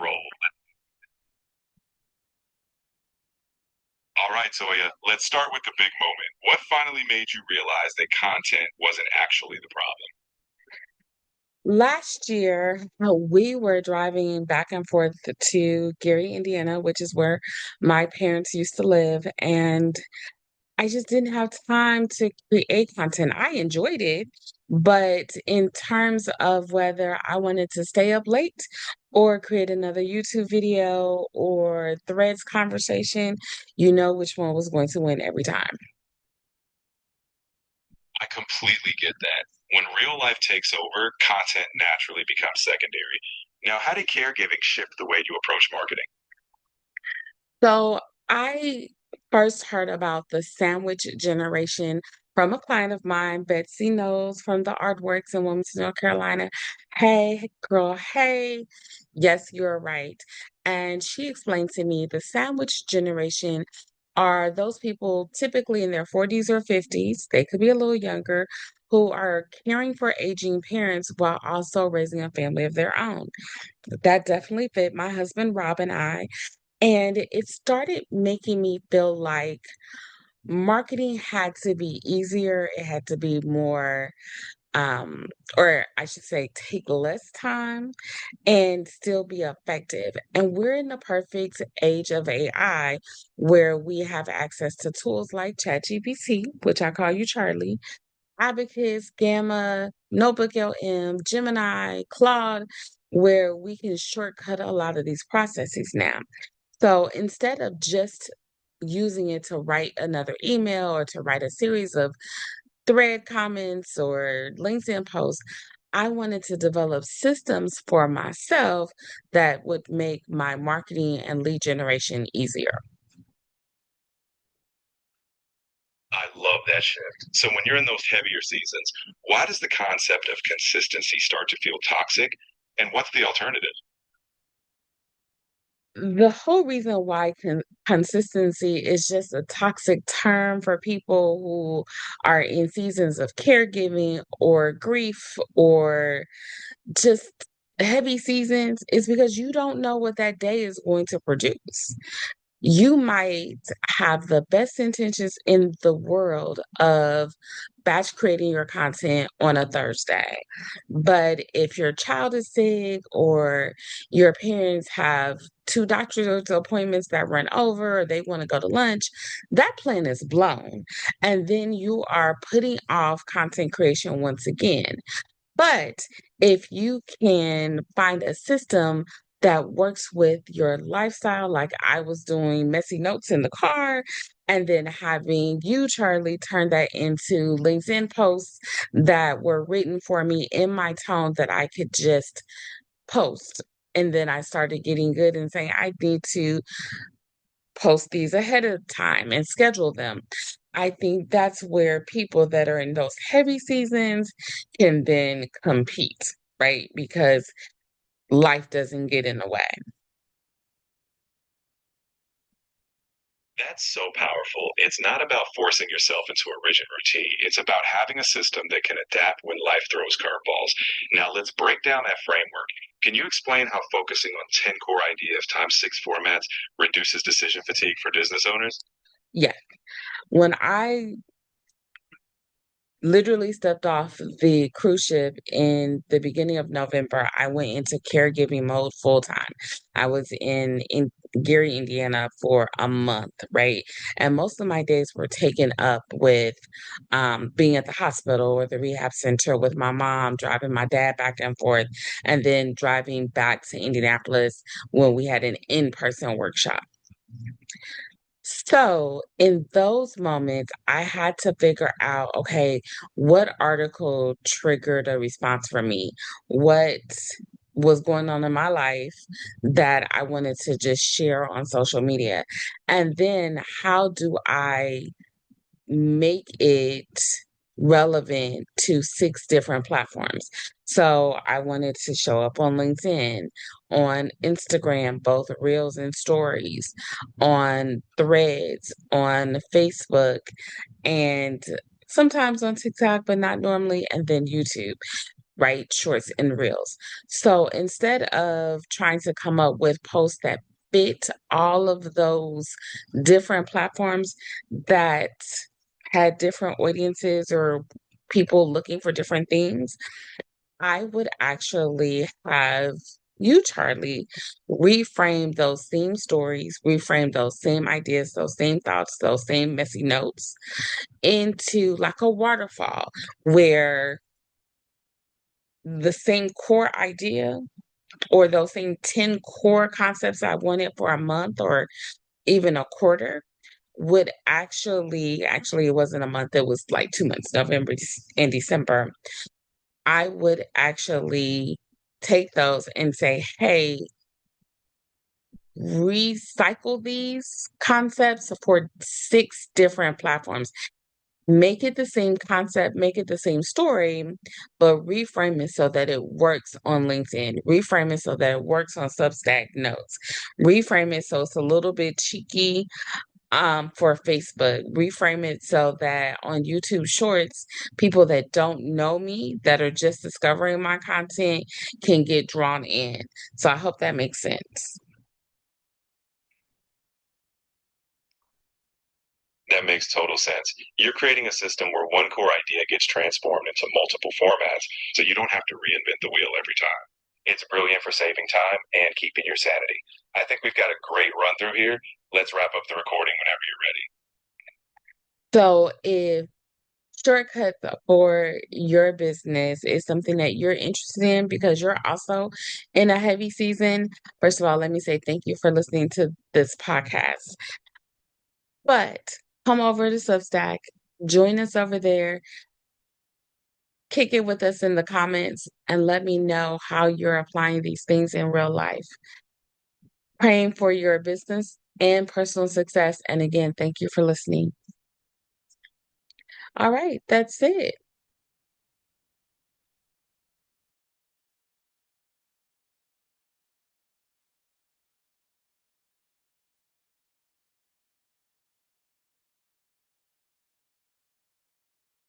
roll. All right, Toya, let's start with the big moment. What finally made you realize that content wasn't actually the problem? Last year, we were driving back and forth to Gary, Indiana, which is where my parents used to live. And I just didn't have time to create content. I enjoyed it, but in terms of whether I wanted to stay up late or create another YouTube video or threads conversation, you know which one was going to win every time. I completely get that. When real life takes over, content naturally becomes secondary. Now, how did caregiving shift the way you approach marketing? So I first heard about the sandwich generation from a client of mine. Betsy knows from the artworks in Wilmington, North Carolina. Hey, girl, hey. Yes, you're right. And she explained to me the sandwich generation are those people typically in their 40s or 50s, they could be a little younger, who are caring for aging parents while also raising a family of their own. That definitely fit my husband, Rob, and I. And it started making me feel like marketing had to be easier. It had to be more, um, or I should say, take less time and still be effective. And we're in the perfect age of AI where we have access to tools like ChatGPT, which I call you Charlie, Abacus, Gamma, Notebook LM, Gemini, Claude, where we can shortcut a lot of these processes now. So instead of just using it to write another email or to write a series of thread comments or LinkedIn posts, I wanted to develop systems for myself that would make my marketing and lead generation easier. I love that shift. So, when you're in those heavier seasons, why does the concept of consistency start to feel toxic? And what's the alternative? The whole reason why consistency is just a toxic term for people who are in seasons of caregiving or grief or just heavy seasons is because you don't know what that day is going to produce. You might have the best intentions in the world of batch creating your content on a Thursday. But if your child is sick or your parents have two doctor's appointments that run over or they want to go to lunch, that plan is blown. And then you are putting off content creation once again. But if you can find a system that works with your lifestyle, like I was doing messy notes in the car, and then having you, Charlie, turn that into LinkedIn posts that were written for me in my tone that I could just post. And then I started getting good and saying, I need to post these ahead of time and schedule them. I think that's where people that are in those heavy seasons can then compete, right? Because life doesn't get in the way. That's so powerful. It's not about forcing yourself into a rigid routine. It's about having a system that can adapt when life throws curveballs. Now, let's break down that framework. Can you explain how focusing on 10 core ideas times six formats reduces decision fatigue for business owners? Yeah. When I literally stepped off the cruise ship in the beginning of November, I went into caregiving mode full time. I was in Gary, Indiana for a month, right? And most of my days were taken up with being at the hospital or the rehab center with my mom, driving my dad back and forth, and then driving back to Indianapolis when we had an in-person workshop. So, in those moments, I had to figure out, okay, what article triggered a response from me? What was going on in my life that I wanted to just share on social media? And then how do I make it relevant to six different platforms. So I wanted to show up on LinkedIn, on Instagram, both Reels and Stories, on Threads, on Facebook, and sometimes on TikTok, but not normally, and then YouTube. right? Shorts and reels. So instead of trying to come up with posts that fit all of those different platforms that had different audiences or people looking for different things, I would actually have you, Charlie, reframe those same stories, reframe those same ideas, those same thoughts, those same messy notes into like a waterfall where the same core idea or those same 10 core concepts I wanted for a month or even a quarter would actually, it wasn't a month, it was like 2 months, November and December. I would actually take those and say, hey, recycle these concepts for 6 different platforms. Make it the same concept, make it the same story, but reframe it so that it works on LinkedIn. Reframe it so that it works on Substack notes. Reframe it so it's a little bit cheeky for Facebook. Reframe it so that on YouTube Shorts, people that don't know me, that are just discovering my content, can get drawn in. So I hope that makes sense. That makes total sense. You're creating a system where one core idea gets transformed into multiple formats, so you don't have to reinvent the wheel every time. It's brilliant for saving time and keeping your sanity. I think we've got a great run through here. Let's wrap up the recording whenever you're ready. So if shortcuts for your business is something that you're interested in because you're also in a heavy season, first of all, let me say thank you for listening to this podcast. But come over to Substack, join us over there, kick it with us in the comments, and let me know how you're applying these things in real life. Praying for your business and personal success. And again, thank you for listening. All right, that's it.